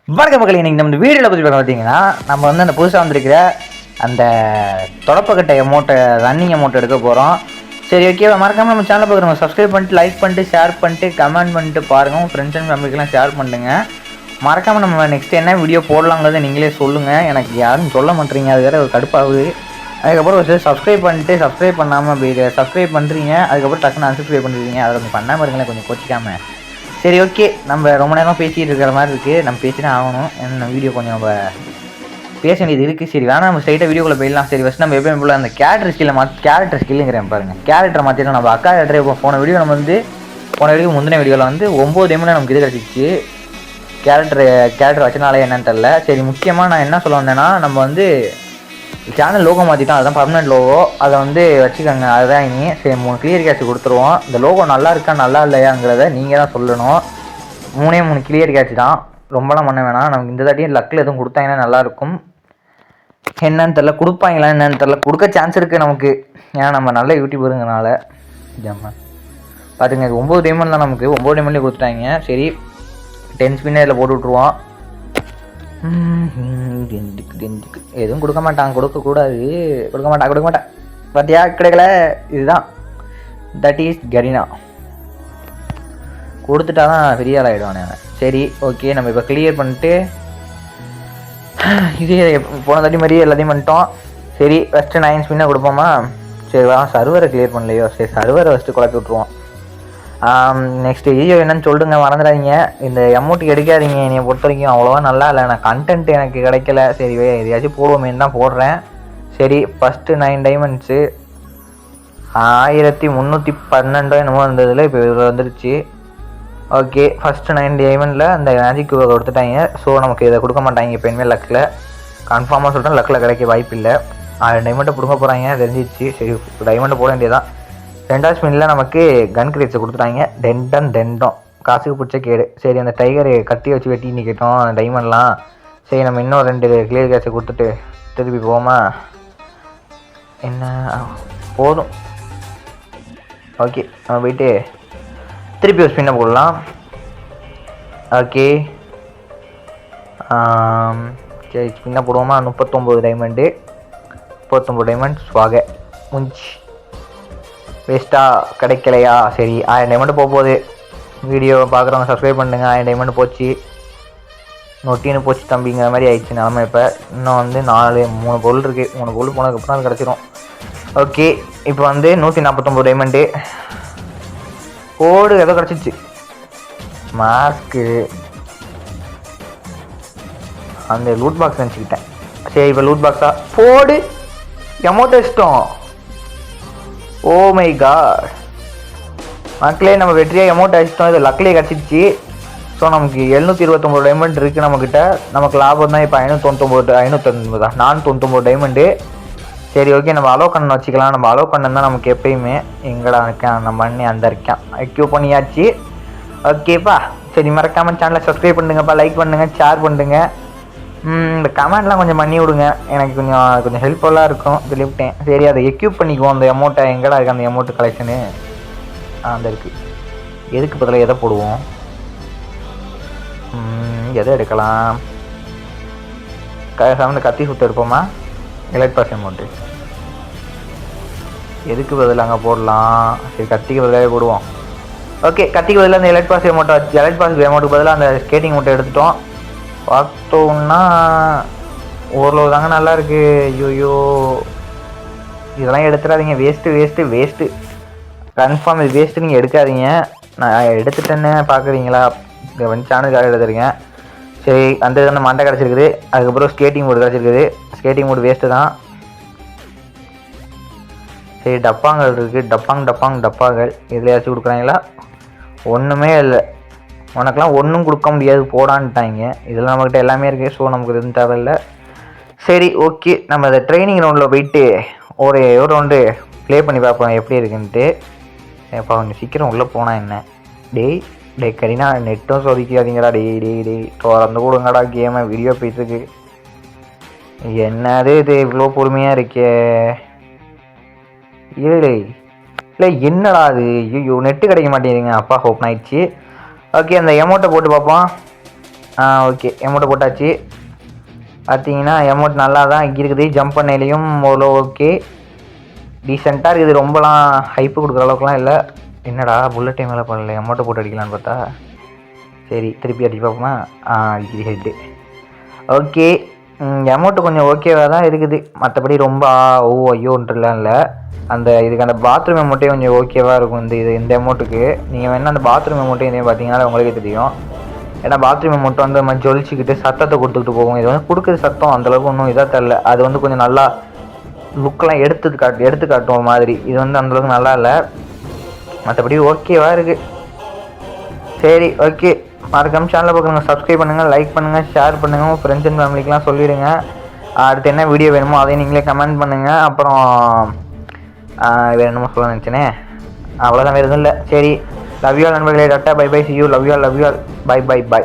வணக்க மக்கள். இன்னைக்கு நம்ம வீடியோவில் பற்றி பார்த்தீங்கன்னா நம்ம வந்து அந்த புதுசாக வந்திருக்கிற அந்த தொடப்பக்கட்டை அமௌண்ட்டை ரன்னிங் அமௌண்ட் எடுக்க போகிறோம். சரி, ஓகே. மறக்காமல் நம்ம சேனலை பார்க்குறோம், சப்ஸ்கிரைப் பண்ணிட்டு லைக் பண்ணிட்டு ஷேர் பண்ணிட்டு கமெண்ட் பண்ணிட்டு பாருங்கள். உங்கள் ஃப்ரெண்ட்ஸ் அண்ட் ஃபேமிலிக்கெலாம் ஷேர் பண்ணுங்க. மறக்காமல் நம்ம நெக்ஸ்ட் என்ன வீடியோ போடலாங்கிறத நீங்களே சொல்லுங்கள். எனக்கு யாரும் சொல்ல மாட்டேறீங்க, அது வேறு ஒரு கடுப்பாகுது. அதுக்கப்புறம் ஒரு சப்ஸ்கிரைப் பண்ணிட்டு சப்ஸ்கிரைப் பண்ணாமல் அப்படி சப்ஸ்கிரைப் பண்ணுறீங்க, அதுக்கப்புறம் டக்குன்னு அன்சப்ஸ்கிரைப் பண்ணுறீங்க. அதை கொஞ்சம் பண்ணாமல் இருங்களேன், கொஞ்சம் கோச்சிக்காமல். சரி, ஓகே. நம்ம ரொம்ப நேரம் பேசிகிட்டு இருக்கிற மாதிரி இருக்குது. நம்ம பேசி தான் ஆகணும். ஏன்னா வீடியோ கொஞ்சம் நம்ம பேச வேண்டியது இருக்குது. சரி, வேணால் நம்ம ஸ்ட்ரைட்டாக வீடியோக்குள்ளே போயிடலாம். சரி, ஃபஸ்ட் நம்ம எப்பயும் போல் அந்த கேரக்டர் ஸ்கில்லுங்கிறேன் பாருங்கள். கேரக்டரை மாற்றிட்டு நம்ம அக்கா கேரக்டரே போன வீடியோ நம்ம வந்து முந்தின வீடியோவில் வந்து 9 எம்மில் நமக்கு இது கிடச்சிச்சு. கேரக்டர் வச்சனாலே என்னன்னு தெரில. சரி, முக்கியமாக நான் என்ன சொல்ல வந்தேன்னா, நம்ம வந்து சேனல் லோகோ மாற்றிட்டோம். அதுதான் பர்மனெண்ட் லோகோ. அதை வந்து வச்சுக்கோங்க. அதுதான் இனி. சரி, 3 கிளியர் கேட்ச் கொடுத்துருவோம். இந்த லோகோ நல்லா இருக்கா நல்லா இல்லையாங்கிறத நீங்கள் தான் சொல்லணும். 3 கிளியர் கேட்ச் தான், ரொம்பலாம் பண்ண வேணாம். நமக்கு இந்த தாட்டியும் லக்கில் எதுவும் கொடுத்தாங்கன்னா நல்லாயிருக்கும். என்னன்னு தெரில, கொடுப்பாங்களா என்னன்னு தெரில. கொடுக்க சான்ஸ் இருக்குது நமக்கு, ஏன்னா நம்ம நல்ல யூடியூபருங்கனால. ஜம்மா பார்த்துங்க, 9 டைமண்ட் தான் நமக்கு. 9 டைமண்ட்லேயே கொடுத்துட்டாங்க. சரி, 10 ஸ்பின்னர் இதில் போட்டு விட்ருவோம். எதுவும் கொடுக்க மாட்டான், கொடுக்கக்கூடாது. கொடுக்க மாட்டான். பார்த்தியா, கிடைக்கல. இதுதான், தட் இஸ் கரீனா. கொடுத்துட்டா தான் பெரிய ஆள் ஆகிடுவானே. சரி, ஓகே. நம்ம இப்போ கிளியர் பண்ணிட்டு இதே போன தாட்டி மாதிரியே எல்லாத்தையும் பண்ணிட்டோம். சரி, ஃபஸ்ட்டு 9 ஸ்பின்னை கொடுப்போமா? சரி, வா. சர்வரை கிளியர் பண்ணலையோ? சரி, சர்வரை ஃபஸ்ட்டு குழப்பி விட்ருவோம். நெக்ஸ்ட்டு வீடியோ என்னன்னு சொல்லுங்க, மறந்துடாதீங்க. இந்த அமௌண்ட்டுக்கு எடுக்காதீங்க. என்னை பொறுத்த வரைக்கும் அவ்வளோவா நல்லா இல்லை. நான் கண்டென்ட் எனக்கு கிடைக்கல. சரி, எதையாச்சும் போடுவோமேன்னு தான் போடுறேன். சரி, ஃபஸ்ட்டு 9 டைமண்ட்ஸு 1312 என்னமோ இருந்ததில் இப்போ இதில் வந்துருச்சு. ஓகே, ஃபஸ்ட்டு 9 டைமண்டில் அந்த மேஜிக் கியூபை கொடுத்துட்டாங்க. ஸோ நமக்கு இதை கொடுக்க மாட்டாங்க இப்போ இனிமேல். லக்கில் கன்ஃபார்மாக சொல்கிறேன், லக்கில் கிடைக்க வாய்ப்பு இல்லை. 1000 டைமண்ட்டை கொடுக்க போகிறாங்க, தெரிஞ்சிச்சு. சரி, டைமண்டை போட வேண்டியதான். 2வது ஸ்பின்னில் நமக்கு கன் கிரேட்ஸை கொடுத்துட்டாங்க. டெண்டம் காசுக்கு பிடிச்ச கேடு. சரி, அந்த டைகர் கத்தி வச்சு வெட்டி நிற்கட்டும் அந்த டைமண்ட்லாம். சரி, நம்ம இன்னும் 2 கிளியர் கேட்சை கொடுத்துட்டு திருப்பி போவோமா? என்ன போதும். ஓகே, நம்ம போயிட்டு திருப்பி ஒரு ஸ்பின்னை போடலாம். ஓகே, சரி, ஸ்பின்னை போடுவோமா? 39 டைமண்டு. 39 டைமண்ட் ஸ்வாக முடிஞ்சு. வேஸ்ட்டாக கிடைக்கலையா? சரி, 1000 டைமண்ட் போகுது. வீடியோ பார்க்குறவங்க சப்ஸ்கிரைப் பண்ணுங்க. 1000 டைமண்ட் போச்சு, நொட்டின்னு போச்சு தம்பிங்கிற மாதிரி ஆயிடுச்சு நிலமை. இப்போ இன்னும் வந்து 3 பொருள் இருக்குது. 3 பொருள் போனதுக்கப்புறம் அது கிடச்சிரும். ஓகே, இப்போ வந்து 149 டைமண்டு கோடு ஏதோ கிடச்சிச்சு. மாஸ்க்கு அந்த லூட் பாக்ஸ் நினச்சிக்கிட்டேன். சரி, இப்போ லூட் பாக்ஸா போடு. எமௌண்ட் இஷ்டம். ஓ மை காட் மக்களே, நம்ம வெற்றியாக அமௌண்ட் அடிச்சிட்டோம். இது லக்லேயே கிடச்சிடுச்சு. ஸோ நமக்கு 729 டைமண்ட் இருக்குது நம்மக்கிட்ட. நமக்கு லாபம் தான் இப்போ 499 டைமண்டு. சரி, ஓகே. நம்ம அலோ கண்ணன் வச்சுக்கலாம். நம்ம அலோ கண்ணன் தான் நமக்கு எப்பயுமே. எங்கடா இருக்கான் நம்ம அண்ணி? அந்த இருக்கான். அக்யூ பண்ணியாச்சு. ஓகேப்பா. சரி, மறக்காமல் சேனலை சப்ஸ்கிரைப் பண்ணுங்கப்பா, லைக் பண்ணுங்கள், ஷேர் பண்ணுங்க. இந்த கமெண்ட்லாம் கொஞ்சம் பண்ணி விடுங்க, எனக்கு கொஞ்சம் ஹெல்ப்ஃபுல்லாக இருக்கும். சொல்லிவிட்டேன். சரி, அதை எக்யூப் பண்ணிக்குவோம். அந்த அமௌண்ட்டை எங்கடா இருக்குது அந்த அமௌண்ட்டு கலெக்ஷனு? அந்த இருக்குது. எதுக்கு பதிலாக எதை போடுவோம்? எதை எடுக்கலாம்? சார்ந்த கத்தி சுற்று எடுப்போமா? எலைட் பாஸ் அமௌண்ட்டு எதுக்கு பதில் அங்கே போடலாம்? சரி, கத்திக்கு பதிலாக போடுவோம். ஓகே, கத்திக்கு பதிலாக அந்த எலைட் பாஸ் அமௌண்ட்டுக்கு பதிலாக அந்த ஸ்கேட்டிங் அமௌண்ட்டை எடுத்துட்டோம். பார்த்தோம்னா ஓரளவு தாங்க நல்லா இருக்குது. ஐயோ, இதெல்லாம் எடுத்துடாதீங்க. வேஸ்ட்டு கன்ஃபார்ம் இது வேஸ்ட்டு. நீங்கள் எடுக்காதீங்க. நான் எடுத்துட்டேன்னு பார்க்குறீங்களா? வந்து சேனலுக்காக எடுத்துருங்க. சரி, அந்த மண்டை கிடச்சிருக்குது. அதுக்கப்புறம் ஸ்கேட்டிங் மோடு கிடச்சிருக்குது. ஸ்கேட்டிங் மோடு வேஸ்ட்டு தான். சரி, டப்பாங்கள் இருக்குது. டப்பாங்கள் எதுலையாச்சும் கொடுக்குறாங்களா? ஒன்றுமே இல்லை. உனக்கெல்லாம் ஒன்றும் கொடுக்க முடியாது போடான்ட்டாங்க. இதில் நம்மக்கிட்ட எல்லாமே இருக்குது. ஸோ நமக்கு எதுவும் தேவையில்லை. சரி, ஓகே. நம்ம அதை ட்ரைனிங் ரவுண்டில் போயிட்டு ஒரு ரவுண்டு ப்ளே பண்ணி பார்ப்போம் எப்படி இருக்குன்ட்டு. இப்போ கொஞ்சம் சீக்கிரம் உள்ளே போனால் என்ன? டேய் கரீனா, நெட்டும் சொதிக்காதீங்கடா. டேய் திறந்து கொடுங்கடா கேமை. வீடியோ போயிட்டுருக்கு. என்னது இது இவ்வளோ பொறுமையாக இருக்கே? இல்லை என்னடா அது? ஐயோ, நெட்டு கிடைக்க மாட்டேங்குதுங்க. அப்பா, ஹோப் ஆயிடுச்சு. ஓகே, அந்த அமௌண்ட்டை போட்டு பார்ப்போம். ஓகே எமௌண்ட்டை போட்டாச்சு. பார்த்தீங்கன்னா எமௌண்ட் நல்லா தான் இருக்குது. ஜம்ப் பண்ணையிலையும் அவ்வளோ ஓகே டீசெண்டாக இருக்குது. ரொம்பலாம் ஹைப்பு கொடுக்குற அளவுக்குலாம் இல்லை. என்னடா புல்லட்டே மேலே பண்ணல, எமௌண்ட்டை போட்டு அடிக்கலான்னு பார்த்தா. சரி திருப்பி அடிச்சு பார்ப்போமா. அடிக்குது ஹெட்டு. ஓகே எமௌண்ட்டு கொஞ்சம் ஓகேவாக தான் இருக்குது. மற்றபடி ரொம்ப ஐயோன்றலாம் இல்லை. அந்த இதுக்கு அந்த பாத்ரூம் எமௌண்ட்டே கொஞ்சம் ஓகேவாக இருக்கும். இந்த எமௌண்ட்டுக்கு நீங்கள் வேணால் அந்த பாத்ரூம் எமௌண்ட்டே இதே பார்த்தீங்கன்னா உங்களுக்கே தெரியும். ஏன்னா பாத்ரூம் எமௌண்ட் வந்து நம்ம ஜொலிச்சிக்கிட்டு சத்தத்தை கொடுத்துக்கிட்டு போகும். இது வந்து கொடுக்குற சத்தம் அந்தளவுக்கு ஒன்றும் இதாக தெரில. அது வந்து கொஞ்சம் நல்லா லுக்கெலாம் எடுத்து காட்டும் மாதிரி. இது வந்து அந்தளவுக்கு நல்லா இல்லை. மற்றபடி ஓகேவாக இருக்குது. சரி ஓகே, மறக்காம சேனலை பார்க்குறவங்க சப்ஸ்கிரைப் பண்ணுங்கள், லைக் பண்ணுங்கள், ஷேர் பண்ணுங்கள், உங்கள் ஃப்ரெண்ட்ஸ் அண்ட் ஃபேமிலிக்கெலாம் சொல்லிவிடுங்க. அடுத்து என்ன வீடியோ வேணுமோ அதையும் நீங்களே கமெண்ட் பண்ணுங்கள். அப்புறம் வேறு என்னமோ சொல்ல நினச்சேனே, அவ்வளோதான், வேறு எதுவும் இல்லை. சரி, லவ் யூ ஆல் நண்பர்களே. Tata bye bye, see you, love you all, bye by.